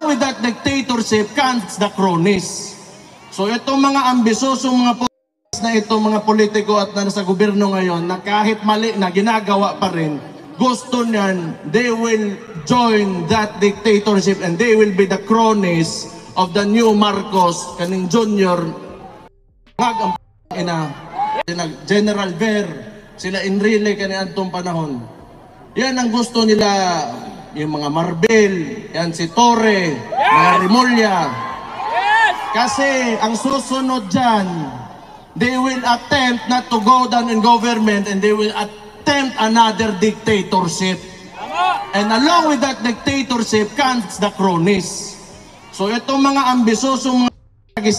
With that dictatorship comes the cronies. So itong mga ambisosong mga na itong mga politiko at nasa gobyerno ngayon na kahit mali na ginagawa pa rin, gusto niyan, they will join that dictatorship and they will be the cronies of the new Marcos, kaning Junior, General Ver, sila Enrile kaniadtong panahon. Yan ang gusto nila, yung mga Marbel, yan si Torre, mga Rimulya. Kasi ang susunod dyan, they will attempt not to go down in government and they will attempt another dictatorship. And along with that dictatorship comes the cronies. So itong mga ambisosong mga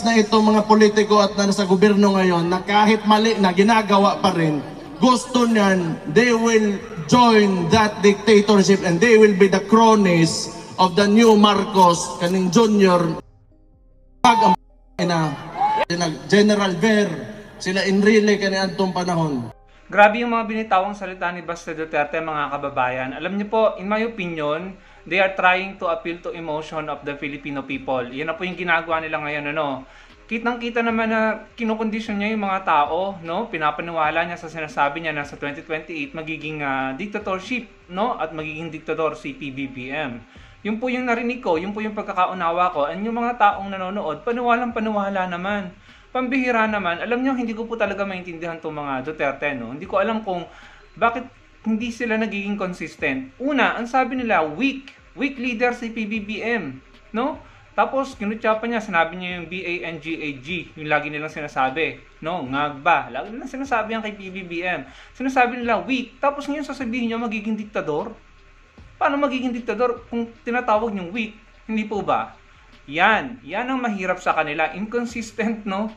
na itong mga politiko at nasa gobyerno ngayon na kahit mali na ginagawa pa rin, gusto niyan, they will join that dictatorship and they will be the cronies of the new Marcos, kaning Junior, General Ver, sila Enrile kaniadtong panahon. Grabe yung mga binitawang salita ni Basta Duterte, mga kababayan. Alam niyo po, in my opinion, they are trying to appeal to emotion of the Filipino people. Yan na po yung ginagawa nila ngayon, ano. Kitang-kita naman na kinokondisyon niya yung mga tao, no? Pinapaniwala niya sa sinasabi niya na sa 2028 magiging dictatorship, no? At magiging diktador si PBBM. Yun po yung narinig ko, yun po yung pagkakaunawa ko. And yung mga taong nanonood, paniwalang-paniwala naman. Pambihira naman, alam niyo, hindi ko po talaga maintindihan itong mga Duterte, no? Hindi ko alam kung bakit hindi sila nagiging consistent. Una, ang sabi nila, weak leader si PBBM, no? Tapos, kinutya pa niya, sinabi niya yung BANGAG, yung lagi nilang sinasabi, no? Ngagba, lagi nilang sinasabi yan kay PBBM. Sinasabi nila, weak, tapos ngayon sasabihin niya magiging diktador? Paano magiging diktador kung tinatawag niyong weak? Hindi po ba? Yan ang mahirap sa kanila. Inconsistent, no?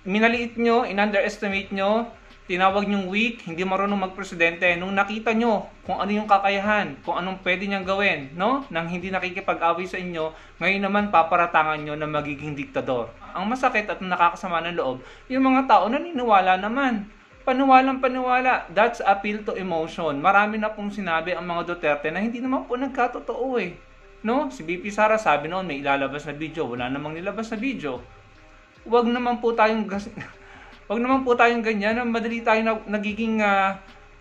Minaliit nyo, in-underestimate nyo, tinawag nyong weak, hindi marunong magpresidente. Nung nakita nyo kung ano yung kakayahan, kung anong pwede niyang gawin, no? Nang hindi nakikipag-away sa inyo, ngayon naman paparatangan nyo na magiging diktador. Ang masakit at nakakasama ng loob, yung mga tao naniniwala naman. Paniwalang-paniwala. That's appeal to emotion. Marami na pong sinabi ang mga Duterte na hindi naman po nagkatotoo eh. No? Si BP Sara sabi noon may ilalabas na video, wala namang nilabas na video. Huwag naman po tayong ganyan, madali tayo nagiging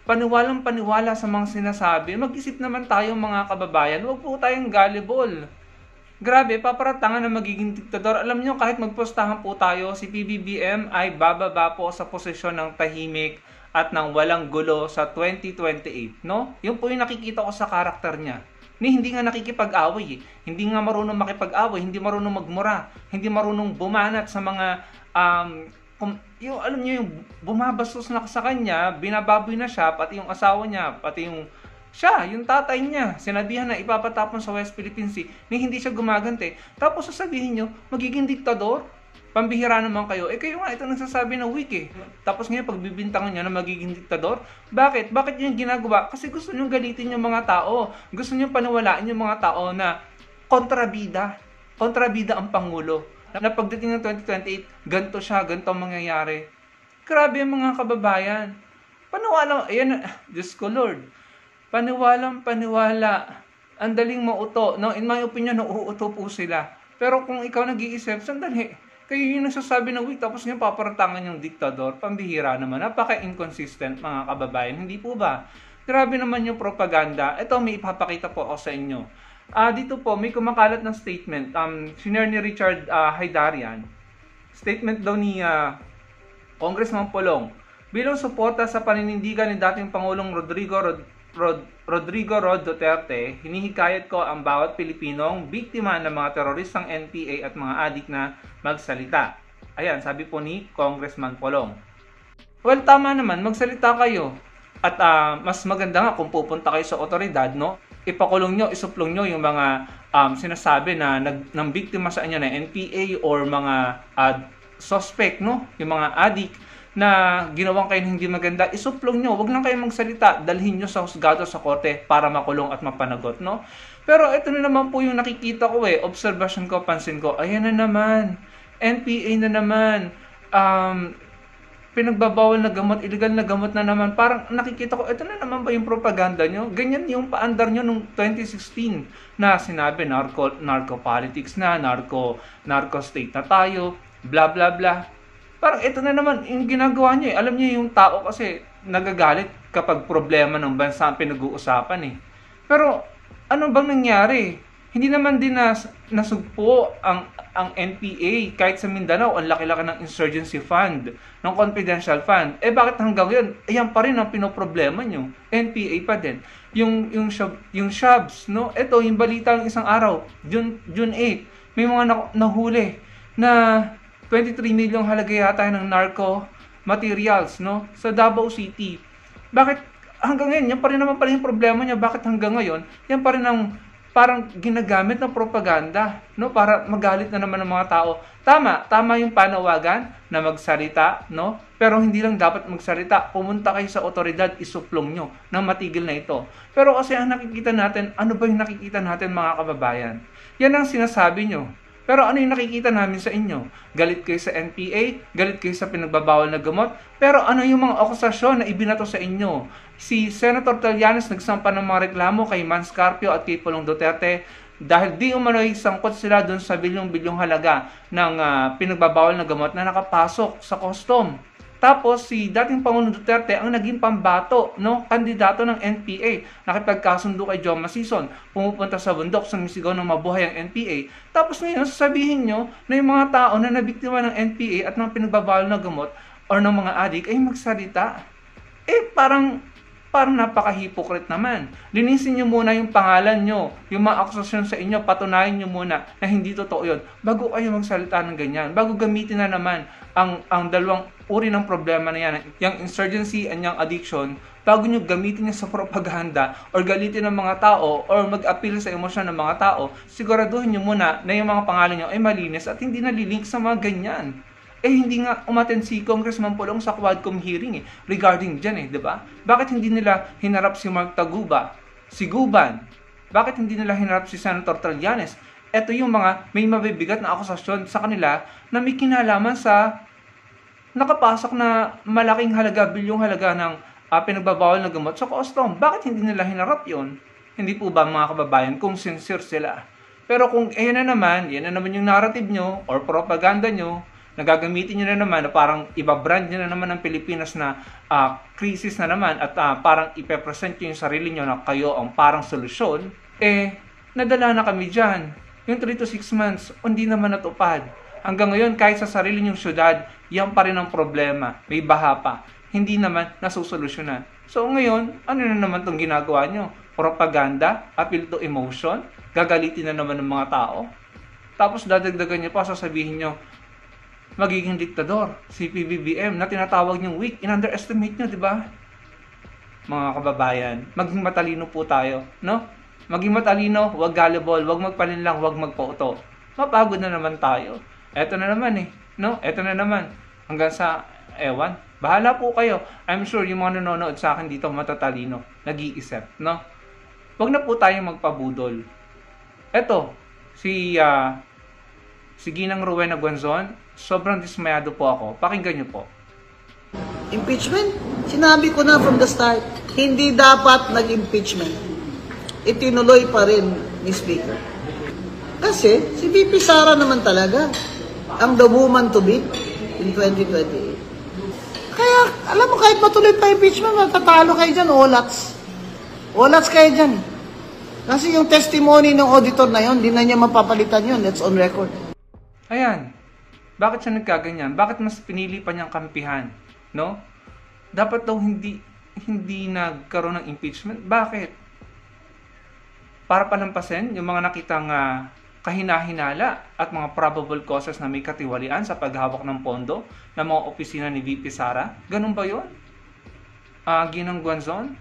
paniwalang-paniwala sa mga sinasabi. Mag-isip naman tayo mga kababayan, huwag po tayong gullible. Grabe, paparatangan na magiging diktador. Alam niyo, kahit magpostahan po tayo, si PBBM ay bababa po sa posisyon ng tahimik at ng walang gulo sa 2028, no? Yun po yung nakikita ko sa karakter niya. Hindi nga nakikipag-away eh. Hindi nga marunong makipag-away, hindi marunong magmura, hindi marunong bumanat sa mga yung alam niyo yung bumabastos na sa kanya, binababoy na siya, pati yung asawa niya, pati yung yung tatay niya, sinabihan na ipapatapon sa West Philippine Sea, hindi siya gumagante. Tapos sasabihin niyo, magiging diktador? Pambihira naman kayo. Kayo nga, ito nagsasabi na weak eh. Tapos ngayon, pagbibintangan niya na magiging diktador. Bakit? Bakit yung ginagawa? Kasi gusto nyo galitin yung mga tao. Gusto nyo paniwalaan yung mga tao na kontrabida. Kontrabida ang Pangulo. Na pagdating ng 2028, ganito siya, ganito ang mangyayari. Grabe yung mga kababayan. Paniwalang, ayan, Diyos ko Lord. Paniwalang-paniwala. Ang daling mauto. No? In my opinion, nauuto po sila. Pero kung ikaw nag-iisip, sandali, kayo yung nagsasabi ng weak, tapos ngayon paparatangan yung diktador, pambihira naman. Napaka-inconsistent mga kababayan. Hindi po ba? Grabe naman yung propaganda. Ito, may ipapakita po ako sa inyo. Dito po, may kumakalat ng statement. Sinare ni Richard Haydarian. Statement daw ni Congressman Polong. Bilang suporta sa paninindigan ni dating Pangulong Rodrigo Rod Duterte, hinihikayat ko ang bawat Pilipinong biktima ng mga teroristang NPA at mga adik na magsalita. Ayan, sabi po ni Congressman Polong. Well, tama naman, magsalita kayo. At mas maganda nga kung pupunta kayo sa otoridad, no? Ipakulong nyo, isuplong nyo yung mga sinasabi na ng biktima sa inyo na NPA or mga suspect, no? Yung mga adik na ginawang kayo hindi maganda, isuplong nyo. Huwag lang kayo magsalita. Dalhin nyo sa husgado, sa korte para makulong at mapanagot, no? Pero ito na naman po yung nakikita ko eh. Observation ko, pansin ko. Ayan na naman. NPA na naman. pinagbabawal na gamot, illegal na gamot na naman. Parang nakikita ko, ito na naman ba yung propaganda nyo? Ganyan yung paandar nyo nung 2016 na sinabi, narco politics na, narco state na tayo, blah blah blah. Parang ito na naman yung ginagawa nyo eh. Alam nyo yung tao kasi nagagalit kapag problema ng bansa ang pinag-uusapan eh. Pero ano bang nangyari? Hindi naman din nasugpo ang NPA kahit sa Mindanao, ang laki-laki ng insurgency fund, ng confidential fund. Bakit hanggang yun? Ayan pa rin ang pinoproblema nyo. NPA pa din. Yung SHABs, no? Ito, yung balita ng isang araw, June 8, may mga nahuli na 23 milyong halaga yata ng narco materials, no? Sa Davao City. Bakit hanggang ngayon, yan pa rin naman pala yung problema niya. Bakit hanggang ngayon, yan pa rin ang parang ginagamit ng propaganda, no? Para magalit na naman ng mga tao. Tama yung panawagan na magsalita, no? Pero hindi lang dapat magsalita. Pumunta kayo sa otoridad, isuplong nyo nang matigil na ito. Pero kasi ang nakikita natin, ano ba yung nakikita natin mga kababayan? Yan ang sinasabi nyo. Pero ano yung nakikita namin sa inyo? Galit kayo sa NPA, galit kayo sa pinagbabawal na gamot, pero ano yung mga akusasyon na ibinato sa inyo? Si Senator Trillanes nagsampa ng mga reklamo kay Mans Carpio at kay Pulong Duterte dahil di umano'y sangkot sila doon sa bilyong-bilyong halaga ng pinagbabawal na gamot na nakapasok sa custom. Tapos si dating Pangulong Duterte ang naging pambato, no, kandidato ng NPA. Nakipagkasundo kay Joma Sison, pumupunta sa bundok, sumisigaw ng mabuhay ang NPA. Tapos ngayon sasabihin nyo na yung mga tao na nabiktima ng NPA at ng pinagbabawal na gamot or ng mga adik ay magsalita. Parang napaka-hypocrite naman. Linisin nyo muna yung pangalan nyo, yung mga akusasyon sa inyo, patunayan nyo muna na hindi totoo yun. Bago kayo magsalita ng ganyan, bago gamitin na naman ang dalawang uri ng problema na yan, yung insurgency and yung addiction, bago nyo gamitin niya sa propaganda or galitin ng mga tao or mag-appeal sa emosyon ng mga tao, siguraduhin nyo muna na yung mga pangalan nyo ay malinis at hindi nalilink sa mga ganyan. Hindi nga umattend si Congressman Pulong sa Quadcom hearing regarding dyan di ba? Bakit hindi nila hinarap si Mark Taguba, si Guban? Bakit hindi nila hinarap si Senator Trillanes? Ito yung mga may mabibigat na akusasyon sa kanila na may kinalaman sa nakapasok na malaking halaga, bilyong halaga ng pinagbabawal na gamot sa custom. Bakit hindi nila hinarap yon? Hindi po ba mga kababayan kung sincere sila? Pero kung yan na naman yung narrative nyo or propaganda nyo, nagagamitin nyo na naman na parang ibabrand nyo na naman ng Pilipinas na crisis na naman at parang ipepresent nyo yung sarili nyo na kayo ang parang solusyon, nadala na kami dyan. Yung 3 to 6 months, hindi naman natupad. Hanggang ngayon, kahit sa sarili nyong syudad, yan pa rin ang problema. May baha pa. Hindi naman nasusolusyonan. So ngayon, ano na naman itong ginagawa nyo? Propaganda? Appeal to emotion? Gagalitin na naman ng mga tao? Tapos dadagdagan nyo pa, sasabihin nyo, magiging diktador, si PBBM, na tinatawag niyong weak, in-underestimate nyo, di ba? Mga kababayan, maging matalino po tayo, no? Maging matalino, wag gullible, wag magpalinlang, wag magpauto. Mapagod na naman tayo. Eto na naman no? Eto na naman. Hanggang sa, ewan, bahala po kayo. I'm sure yung mga nanonood sa akin dito matatalino, nag-iisip, no? Wag na po tayong magpabudol. Eto, si Ginang Rowena Guanzon, sobrang dismayado po ako. Pakinggan niyo po. Impeachment? Sinabi ko na from the start, hindi dapat nag-impeachment. Itinuloy pa rin ni Speaker. Kasi si VP Sara naman talaga ang the woman to beat in 2028. Kaya, alam mo, kahit matuloy pa impeachment, matatalo kayo dyan, olats. Olats kayo dyan. Kasi yung testimony ng auditor na yon, di na niya mapapalitan yon. That's on record. Ayan. Bakit siya nagkaganyan? Bakit mas pinili pa niyang kampihan? No? Dapat daw hindi nagkaroon ng impeachment. Bakit? Para palampasin yung mga nakitang kahinahinala at mga probable causes na may katiwalian sa paghawak ng pondo ng mga opisina ni VP Sara. Ganun ba yun? Ginang Guanzon?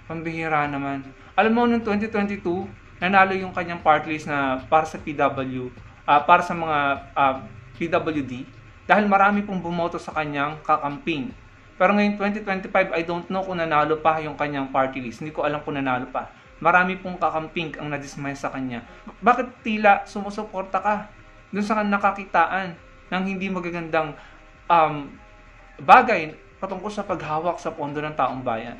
Pambihira naman. Alam mo, noong 2022, nanalo yung kanyang party list na para sa PW, para sa mga PWD, dahil marami pong bumoto sa kanyang kakamping. Pero ngayon 2025, I don't know kung nanalo pa yung kanyang party list. Hindi ko alam kung nanalo pa. Marami pong kakamping ang nadismay sa kanya. Bakit tila sumusuporta ka dun sa nakakitaan ng hindi magagandang bagay patungkol sa paghawak sa pondo ng taong bayan.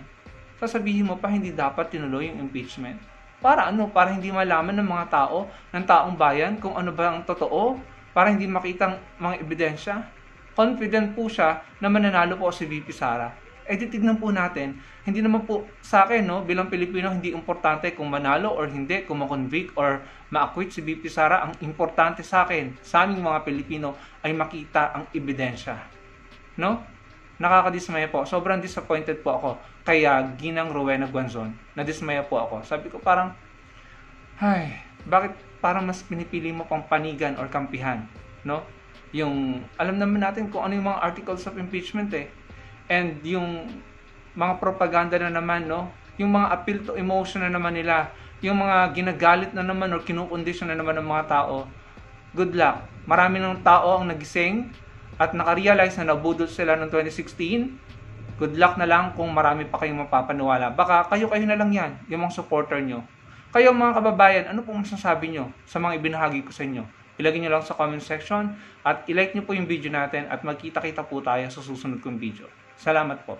Sasabihin mo pa hindi dapat tinuloy yung impeachment. Para ano? Para hindi malaman ng mga tao, ng taong bayan kung ano ba ang totoo? Para hindi makitang mga ebidensya? Confident po siya na mananalo po si VP Sara. Titignan po natin, hindi naman po sa akin, no, bilang Pilipino, hindi importante kung manalo or hindi, kung ma-convict or ma-acquit si VP Sara. Ang importante sa akin, sa aming mga Pilipino, ay makita ang ebidensya. No? Nakakadismaya po. Sobrang disappointed po ako kay Ginang Rowena Guanzon. Nadismaya po ako. Sabi ko parang, bakit parang mas pinipili mo pang panigan or kampihan? No? Yung, alam naman natin kung ano yung mga articles of impeachment And yung mga propaganda na naman, no? Yung mga appeal to emotion na naman nila, yung mga ginagalit na naman or kinukondisyon na naman ng mga tao, good luck. Marami ng tao ang nagising at nakarealize na nabudol sila noong 2016. Good luck na lang kung marami pa kayong mapapaniwala. Baka kayo-kayo na lang yan, yung mga supporter nyo. Kayo mga kababayan, ano pong masasabi nyo sa mga ibinahagi ko sa inyo? Ilagay nyo lang sa comment section at ilike nyo po yung video natin at magkita-kita po tayo sa susunod kong video. Salamat po.